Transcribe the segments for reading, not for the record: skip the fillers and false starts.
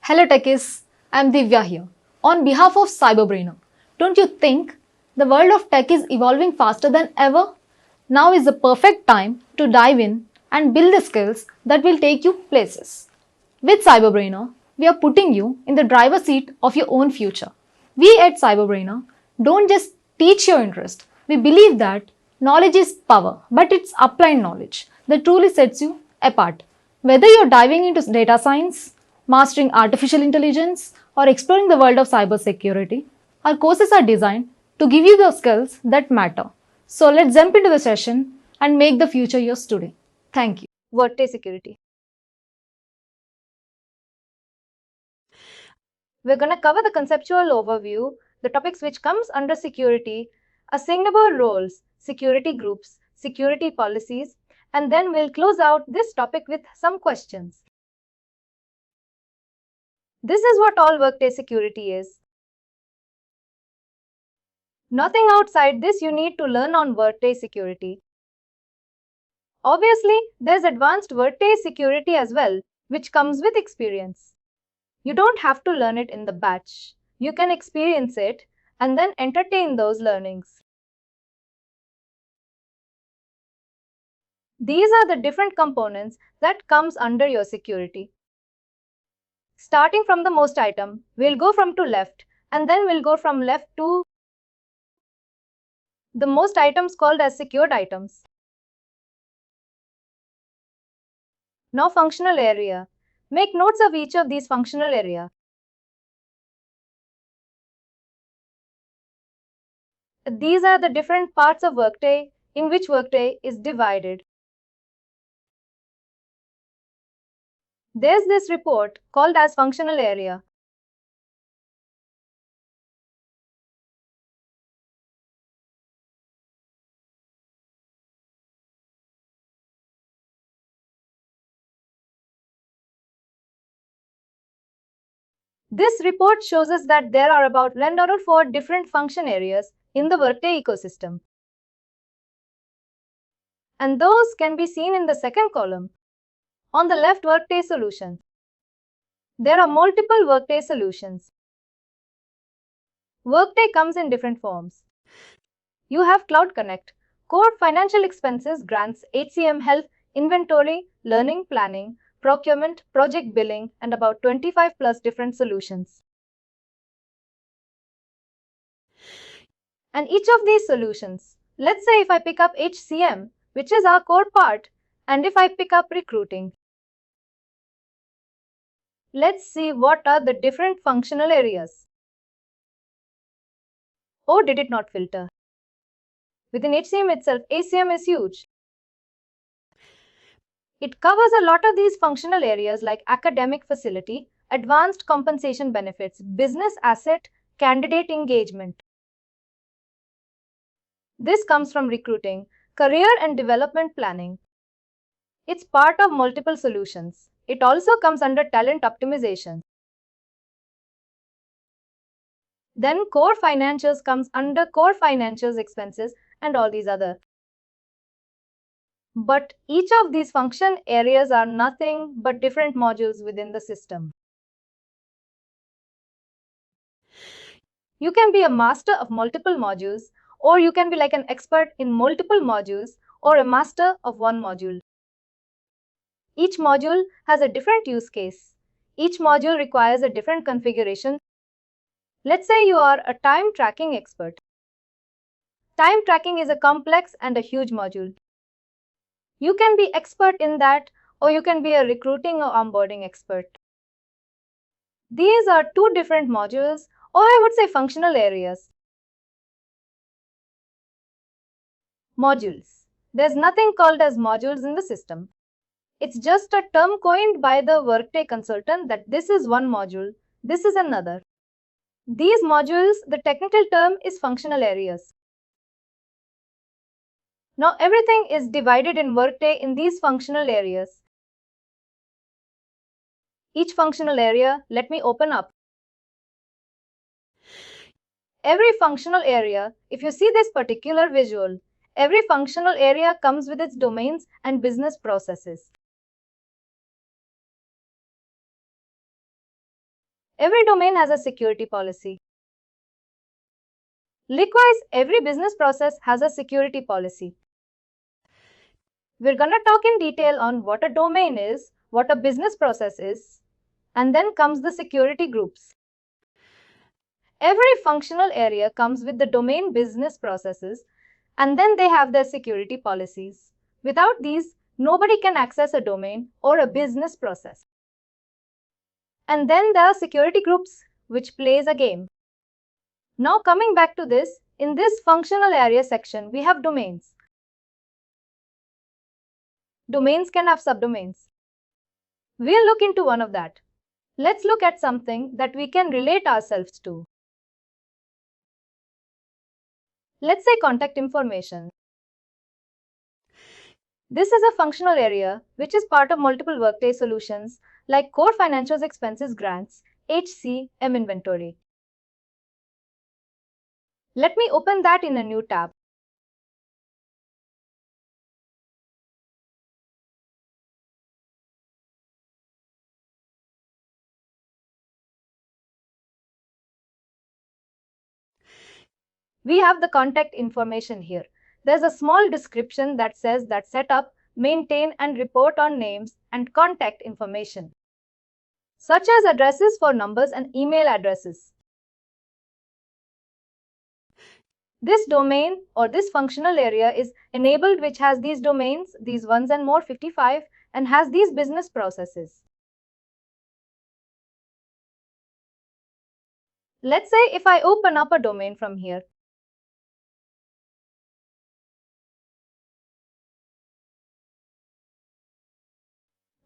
Hello techies, I'm Divya here. On behalf of CyberBrainer, don't you think the world of tech is evolving faster than ever? Now is the perfect time to dive in and build the skills that will take you places. With CyberBrainer, we are putting you in the driver's seat of your own future. We at CyberBrainer don't just teach your interest. We believe that knowledge is power, but it's applied knowledge that truly sets you apart. Whether you're diving into data science, mastering artificial intelligence, or exploring the world of cybersecurity, our courses are designed to give you the skills that matter. So let's jump into the session and make the future yours today. Thank you. Workday Security. We're going to cover the conceptual overview, the topics which comes under security, assignable roles, security groups, security policies, and then we'll close out this topic with some questions. This is what all Workday Security is. Nothing outside this you need to learn on Workday Security. Obviously, there's advanced Workday Security as well, which comes with experience. You don't have to learn it in the batch. You can experience it and then entertain those learnings. These are the different components that comes under your security. Starting from the most item, we'll go from to left and then we'll go from left to the most items called as secured items. Now functional area. Make notes of each of these functional area. These are the different parts of Workday in which Workday is divided. There's this report called as functional area. This report shows us that there are about 104 different function areas in the Workday ecosystem. And those can be seen in the second column. On the left, Workday solutions. There are multiple Workday solutions. Workday comes in different forms. You have Cloud Connect, core financial expenses, grants, HCM, health, inventory, learning, planning, procurement, project billing, and about 25 plus different solutions. And each of these solutions, let's say if I pick up HCM, which is our core part, and if I pick up recruiting, let's see what are the different functional areas. Oh, did it not filter? Within HCM itself, HCM is huge. It covers a lot of these functional areas like academic facility, advanced compensation benefits, business asset, candidate engagement. This comes from recruiting, career and development planning. It's part of multiple solutions. It also comes under talent optimization. Then core financials comes under core financials expenses and all these other. But each of these function areas are nothing but different modules within the system. You can be a master of multiple modules, or you can be like an expert in multiple modules, or a master of one module. Each module has a different use case. Each module requires a different configuration. Let's say you are a time tracking expert. Time tracking is a complex and a huge module. You can be expert in that, or you can be a recruiting or onboarding expert. These are two different modules, or I would say functional areas. Modules. There's nothing called as modules in the system. It's just a term coined by the Workday consultant that this is one module, this is another. These modules, the technical term is functional areas. Now everything is divided in Workday in these functional areas. Each functional area, let me open up. Every functional area, if you see this particular visual, every functional area comes with its domains and business processes. Every domain has a security policy. Likewise, every business process has a security policy. We're going to talk in detail on what a domain is, what a business process is, and then comes the security groups. Every functional area comes with the domain business processes, and then they have their security policies. Without these, nobody can access a domain or a business process. And then there are security groups, which plays a game. Now coming back to this, in this functional area section, we have domains. Domains can have subdomains. We'll look into one of that. Let's look at something that we can relate ourselves to. Let's say contact information. This is a functional area which is part of multiple Workday solutions like Core Financials Expenses Grants, HCM Inventory. Let me open that in a new tab. We have the contact information here. There's a small description that says that set up, maintain and report on names and contact information, such as addresses for numbers and email addresses. This domain or this functional area is enabled, which has these domains, these ones and more 55, and has these business processes. Let's say if I open up a domain from here,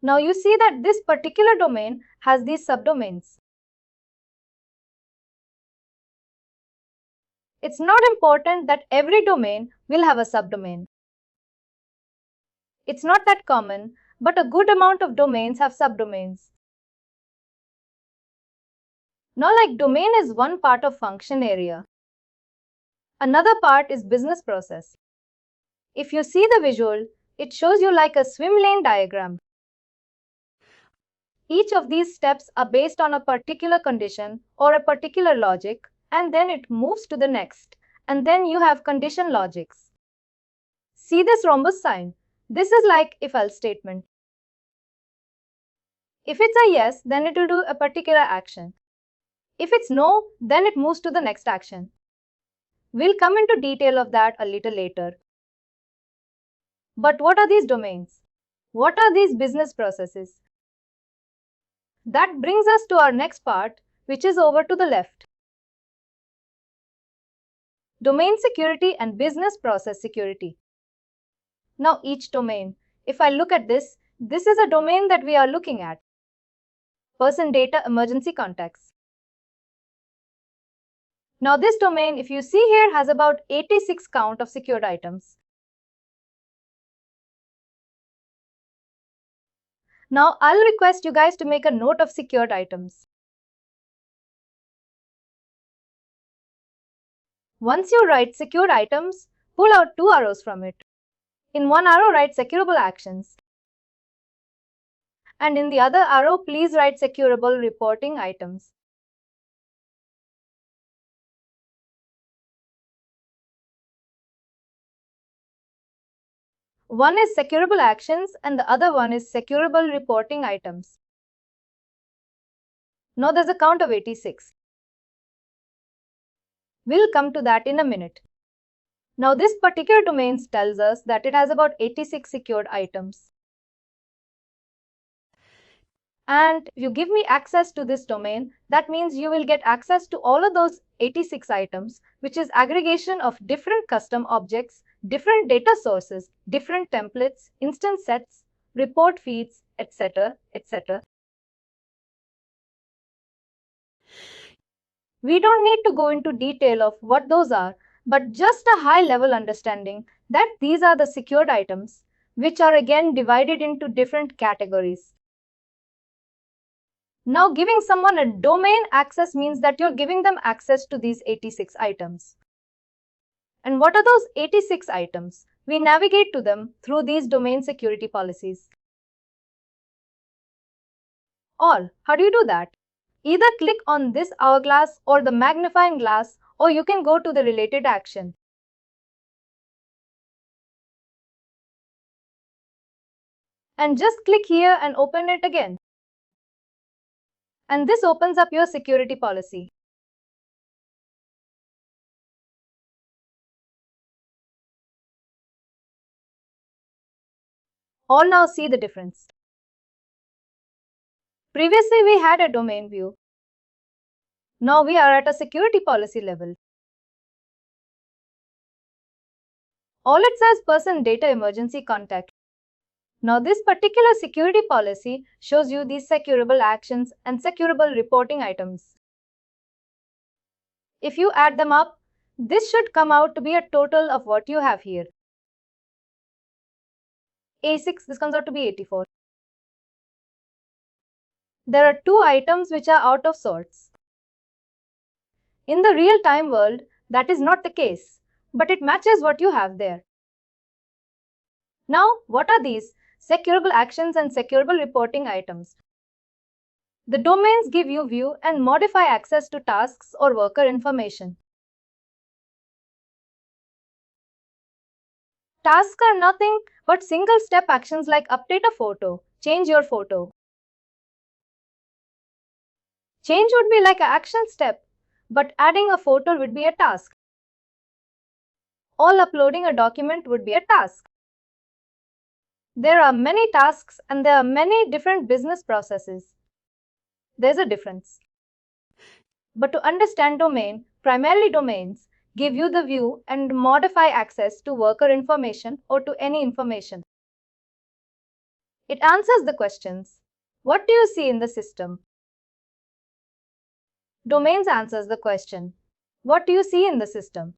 now you see that this particular domain has these subdomains. It's not important that every domain will have a subdomain. It's not that common, but a good amount of domains have subdomains. Now, like domain is one part of function area. Another part is business process. If you see the visual, it shows you like a swim lane diagram. Each of these steps are based on a particular condition or a particular logic, and then it moves to the next. And then you have condition logics. See this rhombus sign? This is like if-else statement. If it's a yes, then it will do a particular action. If it's no, then it moves to the next action. We'll come into detail of that a little later. But what are these domains? What are these business processes? That brings us to our next part, which is over to the left. Domain security and business process security. Now each domain, if I look at this, this is a domain that we are looking at. Person data emergency contacts. Now this domain, if you see here, has about 86 count of secured items. Now I'll request you guys to make a note of secured items. Once you write secured items, pull out two arrows from it. In one arrow, write securable actions. And in the other arrow, please write securable reporting items. One is securable actions and the other one is securable reporting items. Now there's a count of 86. We'll come to that in a minute. Now this particular domain tells us that it has about 86 secured items. And if you give me access to this domain, that means you will get access to all of those 86 items, which is aggregation of different custom objects, different data sources, different templates, instance sets, report feeds, etc., etc. We don't need to go into detail of what those are, but just a high-level understanding that these are the secured items, which are again divided into different categories. Now, giving someone a domain access means that you're giving them access to these 86 items. And what are those 86 items? We navigate to them through these domain security policies. Or, how do you do that? Either click on this hourglass or the magnifying glass, or you can go to the related action. And just click here and open it again. And this opens up your security policy. All now see the difference. Previously we had a domain view. Now we are at a security policy level. All it says person data emergency contact. Now this particular security policy shows you these securable actions and securable reporting items. If you add them up, this should come out to be a total of what you have here. A6, this comes out to be 84. There are two items which are out of sorts. In the real-time world, that is not the case, but it matches what you have there. Now, what are these securable actions and securable reporting items? The domains give you view and modify access to tasks or worker information. Tasks are nothing but single-step actions like update a photo, change your photo. Change would be like an action step, but adding a photo would be a task. All uploading a document would be a task. There are many tasks and there are many different business processes. There's a difference. But to understand domain, primarily domains give you the view and modify access to worker information or to any information. It answers the questions. What do you see in the system? Domains answers the question. What do you see in the system?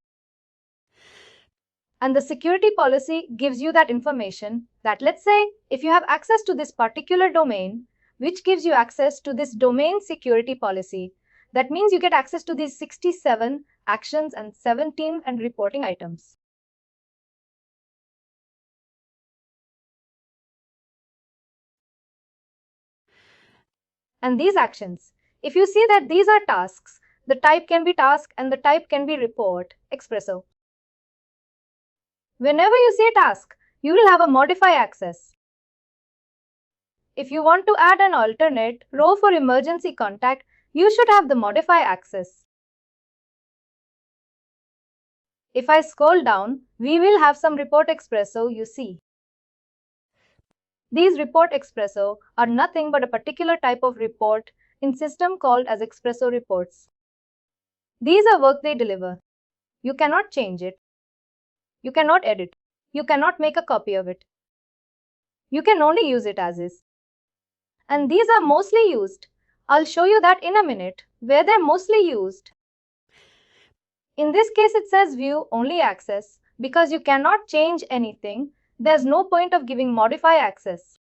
And the security policy gives you that information that, let's say, if you have access to this particular domain, which gives you access to this domain security policy, that means you get access to these 67 actions and 17 and reporting items. And these actions, if you see that these are tasks, the type can be task and the type can be report, espresso. Whenever you see a task, you will have a modify access. If you want to add an alternate row for emergency contact, you should have the modify access. If I scroll down, we will have some report espresso you see. These report espresso are nothing but a particular type of report in system called as espresso reports. These are work they deliver. You cannot change it. You cannot edit. You cannot make a copy of it. You can only use it as is. And these are mostly used. I'll show you that in a minute, where they're mostly used. In this case, it says view only access because you cannot change anything. There's no point of giving modify access.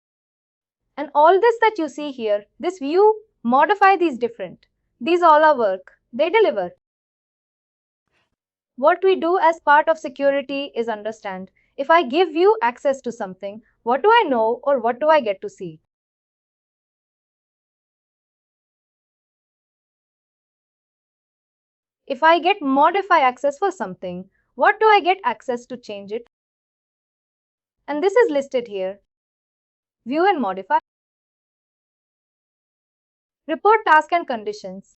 And all this that you see here, this view, modify these different. These all are work. They deliver. What we do as part of security is understand. If I give you access to something, what do I know or what do I get to see? If I get modify access for something, what do I get access to change it? And this is listed here. View and modify. Report task and conditions.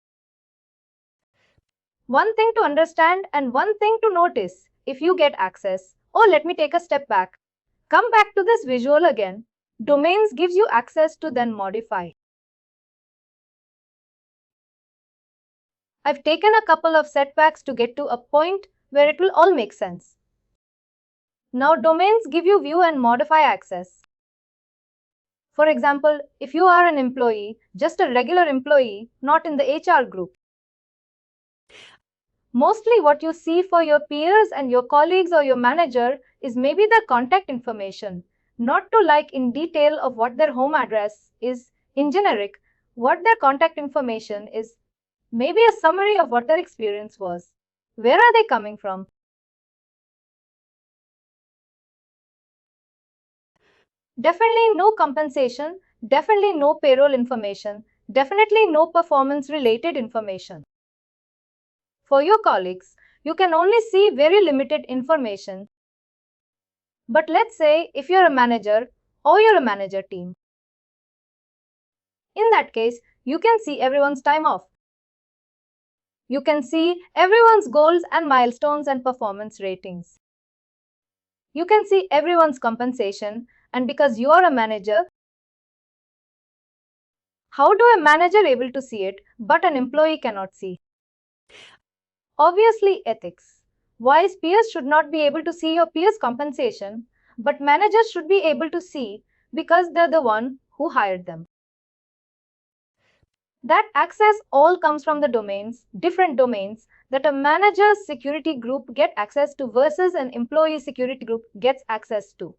One thing to understand and one thing to notice if you get access. Oh, let me take a step back. Come back to this visual again. Domains gives you access to then modify. I've taken a couple of setbacks to get to a point where it will all make sense. Now domains give you view and modify access. For example, if you are an employee, just a regular employee, not in the HR group. Mostly what you see for your peers and your colleagues or your manager is maybe their contact information, not to like in detail of what their home address is in generic, what their contact information is, maybe a summary of what their experience was. Where are they coming from? Definitely no compensation, definitely no payroll information, Definitely no performance-related information. For your colleagues, you can only see very limited information. But let's say if you're a manager or you're a manager team. In that case, you can see everyone's time off. You can see everyone's goals and milestones and performance ratings. You can see everyone's compensation, and because you are a manager, how do a manager able to see it, but an employee cannot see? Obviously, ethics. Wise peers should not be able to see your peers' compensation, but managers should be able to see because they're the one who hired them. That access all comes from the domains, different domains, that a manager's security group get access to versus an employee security group gets access to.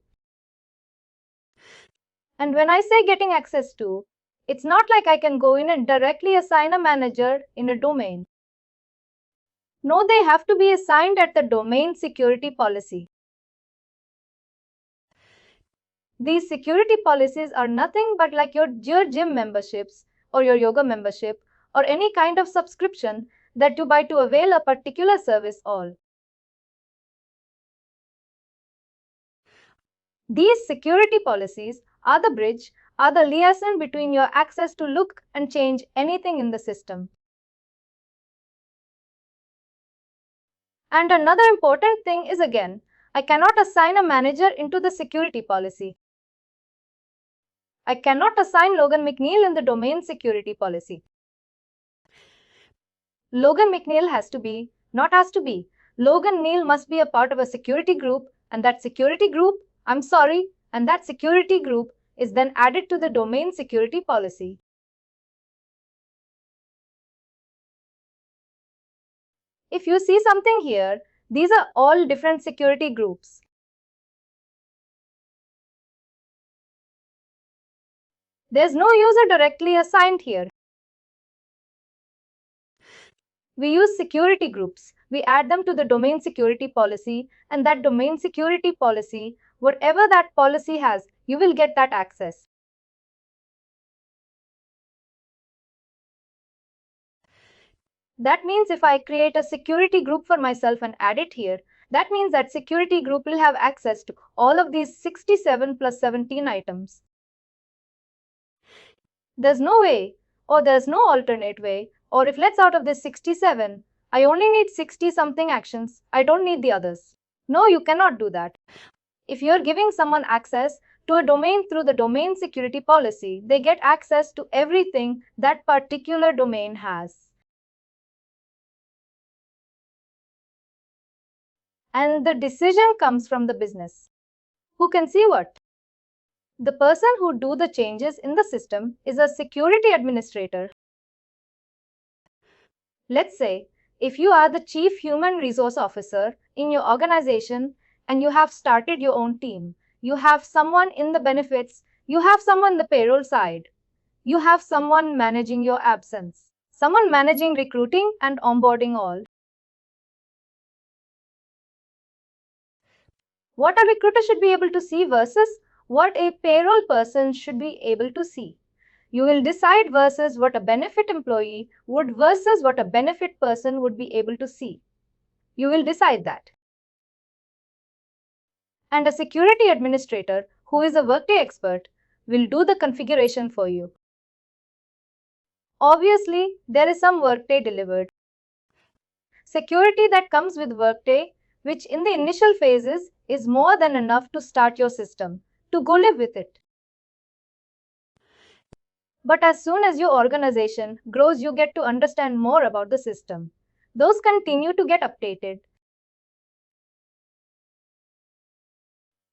And when I say getting access to, it's not like I can go in and directly assign a manager in a domain. No, they have to be assigned at the domain security policy. These security policies are nothing but like your gym memberships or your yoga membership or any kind of subscription that you buy to avail a particular service all. These security policies are the bridge, are the liaison between your access to look and change anything in the system. And another important thing is again, I cannot assign a manager into the security policy. I cannot assign Logan McNeil in the domain security policy. Logan McNeil has to be, not has to be. Logan Neil must be a part of a security group, and that security group, and that security group is then added to the domain security policy. If you see something here, these are all different security groups. There's no user directly assigned here. We use security groups. We add them to the domain security policy, and that domain security policy, whatever that policy has, you will get that access. That means if I create a security group for myself and add it here, that means that security group will have access to all of these 67 plus 17 items. There's no way, or there's no alternate way, or if let's out of this 67, I only need 60 something actions, I don't need the others. No, you cannot do that. If you're giving someone access to a domain through the domain security policy, they get access to everything that particular domain has. And the decision comes from the business. Who can see what? The person who do the changes in the system is a security administrator. Let's say, if you are the chief human resource officer in your organization and you have started your own team, you have someone in the benefits, you have someone in the payroll side, you have someone managing your absence, someone managing recruiting and onboarding all. What a recruiter should be able to see versus what a payroll person should be able to see. You will decide versus what a benefit employee would versus what a benefit person would be able to see. You will decide that. And a security administrator who is a Workday expert will do the configuration for you. Obviously, there is some Workday delivered security that comes with Workday, which in the initial phases is more than enough to start your system, to go live with it. But as soon as your organization grows, you get to understand more about the system. Those continue to get updated.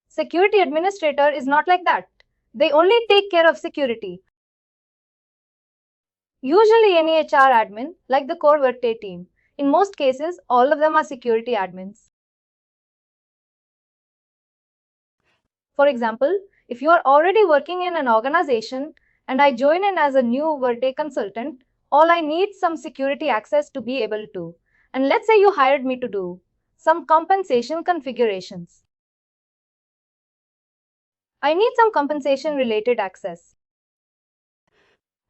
Security administrator is not like that. They only take care of security. Usually any HR admin, like the core Workday team, in most cases, all of them are security admins. For example, if you are already working in an organization and I join in as a new Workday consultant, all I need some security access to be able to. And let's say you hired me to do some compensation configurations. I need some compensation related access.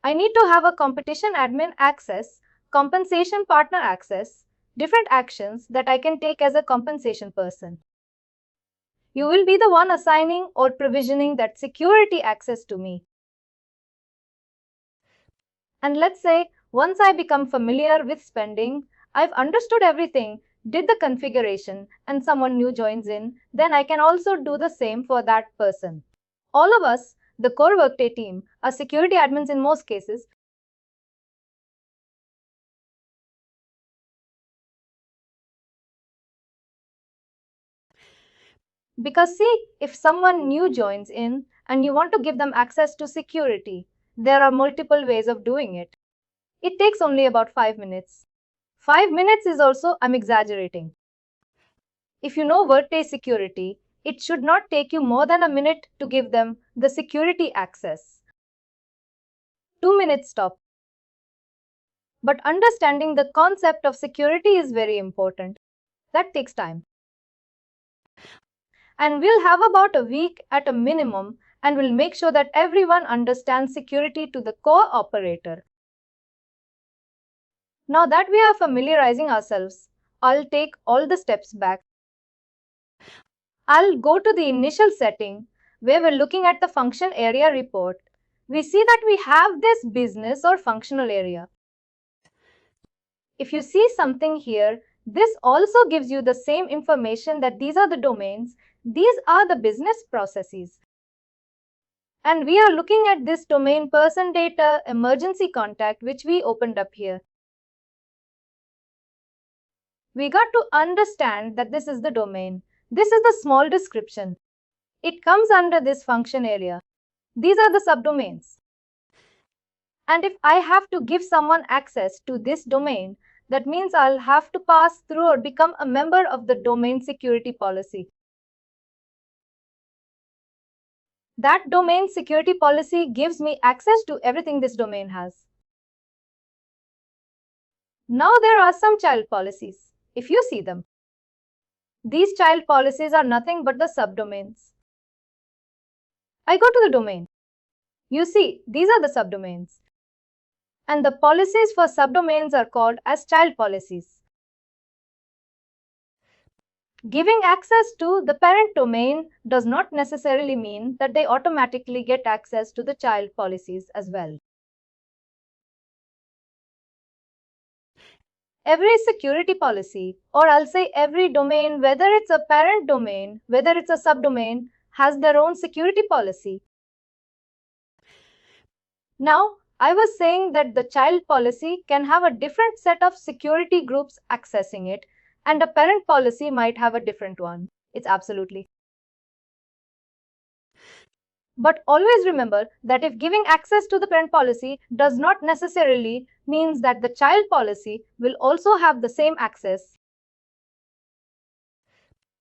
I need to have a competition admin access, compensation partner access, different actions that I can take as a compensation person. You will be the one assigning or provisioning that security access to me. And let's say, once I become familiar with spending, I've understood everything, did the configuration, and someone new joins in, then I can also do the same for that person. All of us, the core Workday team, are security admins in most cases. Because see, if someone new joins in and you want to give them access to security, there are multiple ways of doing it. It takes only about 5 minutes. 5 minutes is also, I'm exaggerating. If you know Workday security, it should not take you more than a minute to give them the security access. 2 minutes top. But understanding the concept of security is very important. That takes time. And we'll have about a week at a minimum, and we'll make sure that everyone understands security to the core operator. Now that we are familiarizing ourselves, I'll take all the steps back. I'll go to the initial setting where we're looking at the function area report. We see that we have this business or functional area. If you see something here, this also gives you the same information that these are the domains, these are the business processes. And we are looking at this domain person data emergency contact which we opened up here. We got to understand that this is the domain. This is the small description. It comes under this function area. These are the subdomains. And if I have to give someone access to this domain, that means I'll have to pass through or become a member of the domain security policy. That domain security policy gives me access to everything this domain has. Now there are some child policies. If you see them, these child policies are nothing but the subdomains. I go to the domain. You see, these are the subdomains. And the policies for subdomains are called as child policies. Giving access to the parent domain does not necessarily mean that they automatically get access to the child policies as well. Every security policy, or I'll say every domain, whether it's a parent domain, whether it's a subdomain, has their own security policy. Now, I was saying that the child policy can have a different set of security groups accessing it, and a parent policy might have a different one. It's absolutely. But always remember that if giving access to the parent policy does not necessarily means that the child policy will also have the same access.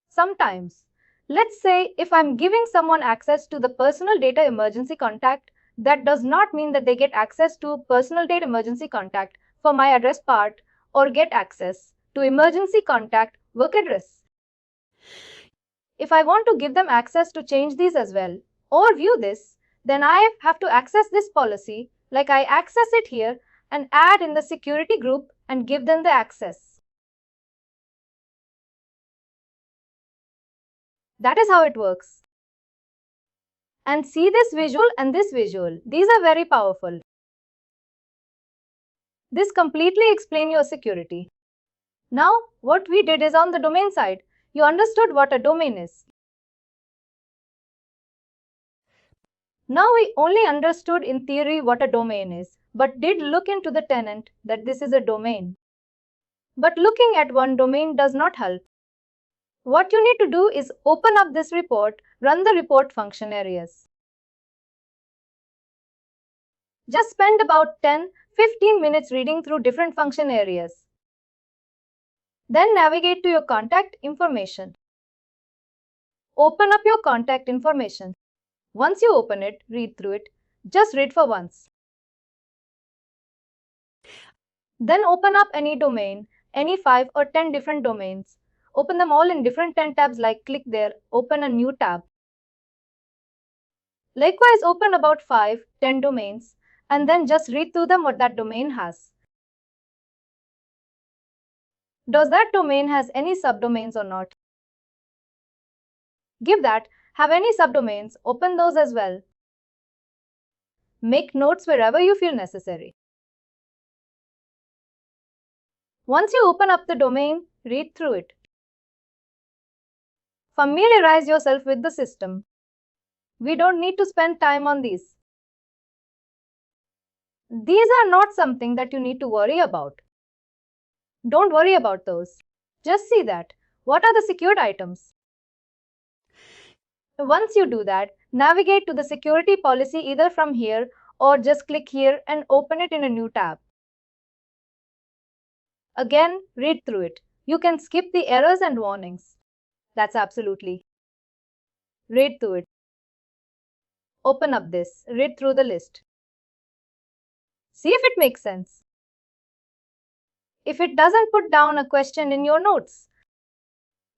Sometimes, let's say if I'm giving someone access to the personal data emergency contact, that does not mean that they get access to personal data emergency contact for my address part or get access to emergency contact work address. If I want to give them access to change these as well or view this, then I have to access this policy like I access it here and add in the security group and give them the access. That is how it works. And see this visual and this visual. These are very powerful. This completely explains your security. Now, what we did is on the domain side, you understood what a domain is. Now we only understood in theory what a domain is, but did look into the tenant that this is a domain. But looking at one domain does not help. What you need to do is open up this report, run the report function areas. Just spend about 10-15 minutes reading through different function areas. Then navigate to your contact information. Open up your contact information. Once you open it, read through it. Just read for once. Then open up any domain, any 5 or 10 different domains. Open them all in different 10 tabs like click there, open a new tab. Likewise, open about 5-10 domains and then just read through them what that domain has. Does that domain has any subdomains or not? Give that, have any subdomains, open those as well. Make notes wherever you feel necessary. Once you open up the domain, read through it. Familiarize yourself with the system. We don't need to spend time on these. These are not something that you need to worry about. Don't worry about those. Just see that. What are the secured items? Once you do that, navigate to the security policy either from here or just click here and open it in a new tab. Again, read through it. You can skip the errors and warnings. That's absolutely. Read through it. Open up this. Read through the list. See if it makes sense. If it doesn't, put down a question in your notes.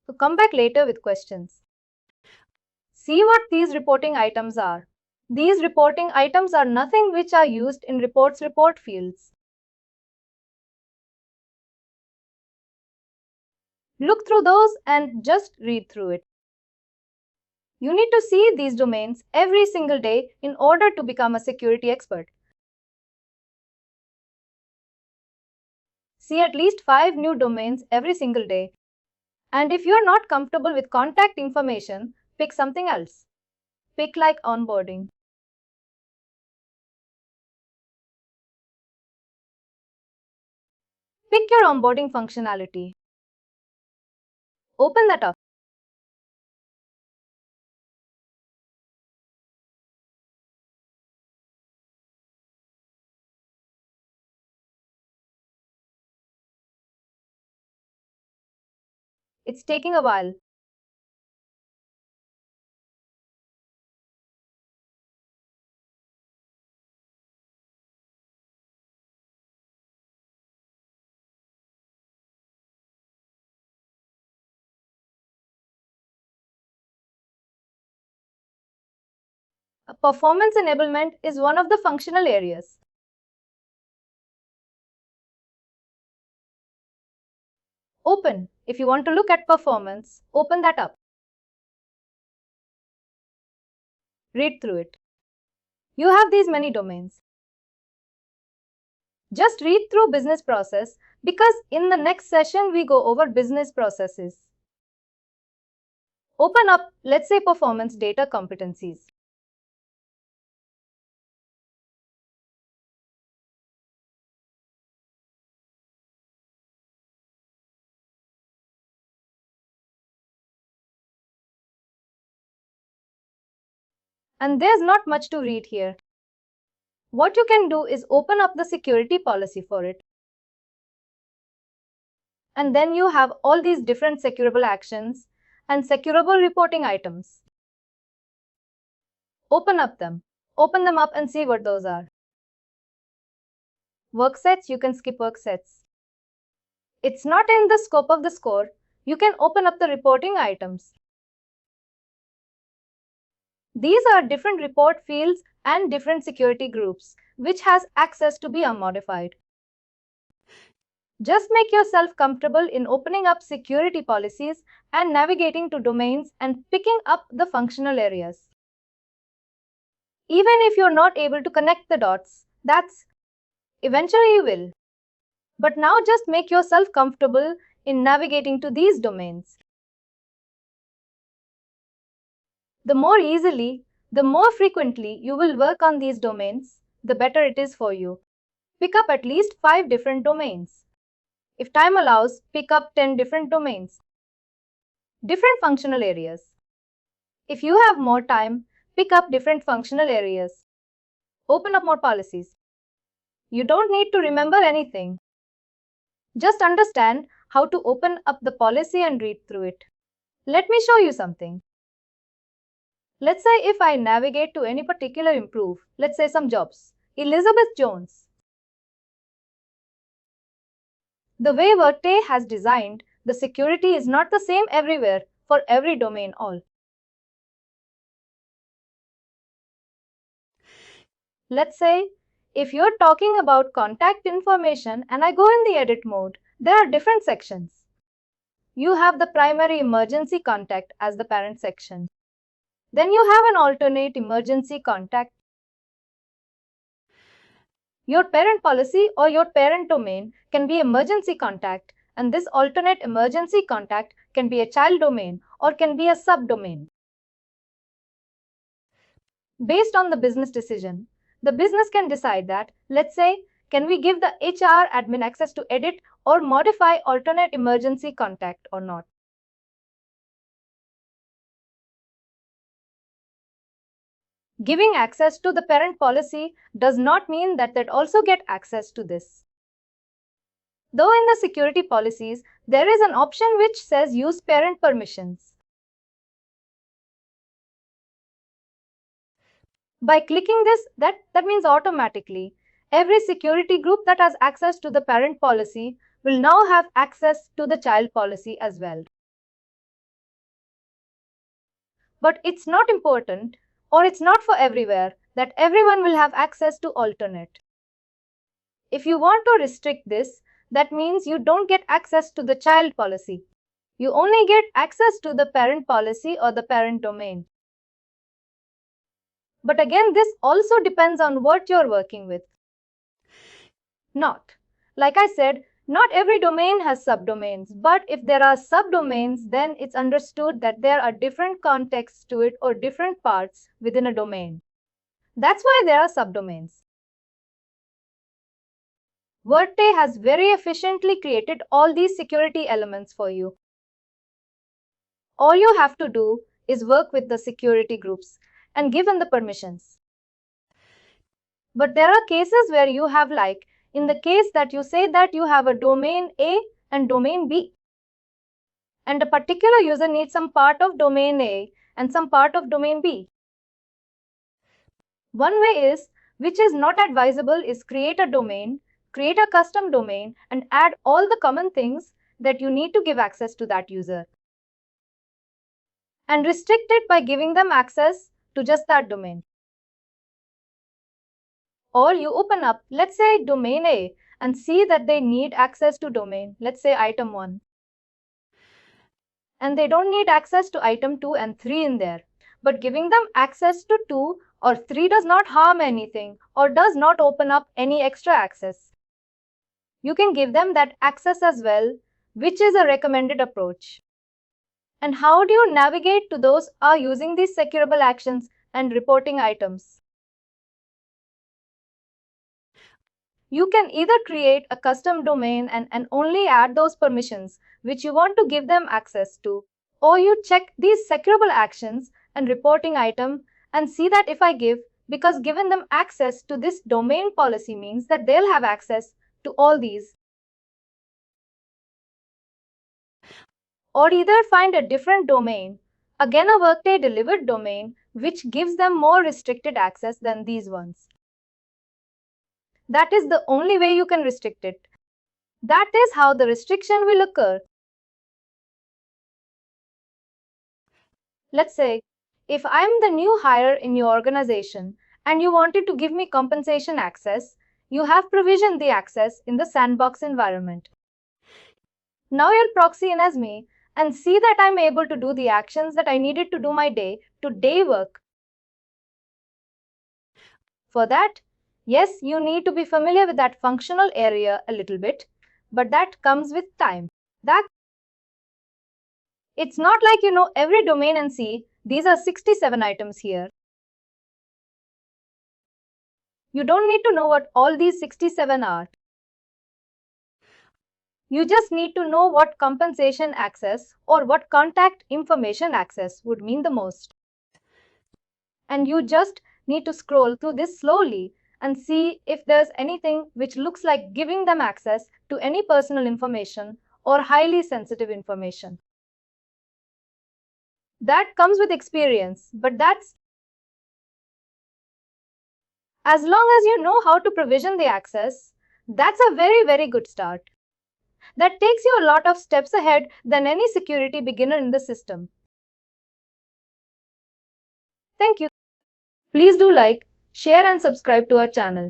So come back later with questions. See what these reporting items are. These reporting items are nothing which are used in reports report fields. Look through those and just read through it. You need to see these domains every single day in order to become a security expert. See at least 5 new domains every single day. And if you are not comfortable with contact information, pick something else. Pick like onboarding. Pick your onboarding functionality. Open that up. It's taking a while. A performance enablement is one of the functional areas. Open. If you want to look at performance, open that up. Read through it. You have these many domains. Just read through business process because in the next session we go over business processes. Open up, let's say, performance data competencies. And there's not much to read here. What you can do is open up the security policy for it. And then you have all these different securable actions and securable reporting items. Open them up and see what those are. Work sets, you can skip work sets. It's not in the scope of the score. You can open up the reporting items. These are different report fields and different security groups, which has access to be unmodified. Just make yourself comfortable in opening up security policies and navigating to domains and picking up the functional areas. Even if you're not able to connect the dots, eventually you will. But now just make yourself comfortable in navigating to these domains. The more easily, the more frequently you will work on these domains, the better it is for you. Pick up at least 5 different domains. If time allows, pick up 10 different domains. Different functional areas. If you have more time, pick up different functional areas. Open up more policies. You don't need to remember anything. Just understand how to open up the policy and read through it. Let me show you something. Let's say if I navigate to any particular improve, let's say some jobs, Elizabeth Jones. The way Workday has designed, the security is not the same everywhere for every domain all. Let's say If you're talking about contact information and I go in the edit mode, there are different sections. You have the primary emergency contact as the parent section. Then you have an alternate emergency contact. Your parent policy or your parent domain can be emergency contact, and this alternate emergency contact can be a child domain or can be a subdomain. Based on the business decision, the business can decide that, let's say, can we give the HR admin access to edit or modify alternate emergency contact or not? Giving access to the parent policy does not mean that they also get access to this. Though in the security policies, there is an option which says use parent permissions. By clicking this, that means automatically every security group that has access to the parent policy will now have access to the child policy as well. But it's not important, or it's not for everywhere, that everyone will have access to alternate. If you want to restrict this, that means you don't get access to the child policy. You only get access to the parent policy or the parent domain. But again, this also depends on what you're working with. Like I said, not every domain has subdomains, but if there are subdomains, then it's understood that there are different contexts to it or different parts within a domain. That's why there are subdomains. Workday has very efficiently created all these security elements for you. All you have to do is work with the security groups and give them the permissions. But there are cases where you have, like in the case that you say that you have a domain A and domain B, and a particular user needs some part of domain A and some part of domain B. One way is, which is not advisable, is create a domain, create a custom domain, and add all the common things that you need to give access to that user. And restrict it by giving them access to just that domain. Or you open up, let's say, domain A and see that they need access to domain, let's say item 1. And they don't need access to item 2 and 3 in there. But giving them access to 2 or 3 does not harm anything or does not open up any extra access. You can give them that access as well, which is a recommended approach. And how do you navigate to those are using these secureable actions and reporting items? You can either create a custom domain and only add those permissions which you want to give them access to, or you check these secureable actions and reporting item and see that if I give, because given them access to this domain policy means that they'll have access to all these. Or either find a different domain, again a Workday delivered domain, which gives them more restricted access than these ones. That is the only way you can restrict it. That is how the restriction will occur. Let's say, if I'm the new hire in your organization and you wanted to give me compensation access, you have provisioned the access in the sandbox environment. Now you'll proxy in as me and see that I'm able to do the actions that I needed to do my day-to-day work. For that, yes, you need to be familiar with that functional area a little bit, but that comes with time. It's not like you know every domain and see, these are 67 items here. You don't need to know what all these 67 are. You just need to know what compensation access or what contact information access would mean the most. And you just need to scroll through this slowly and see if there's anything which looks like giving them access to any personal information or highly sensitive information. That comes with experience, but that's as long as you know how to provision the access, that's a very, very good start. That takes you a lot of steps ahead than any security beginner in the system. Thank you. Please do like, share and subscribe to our channel.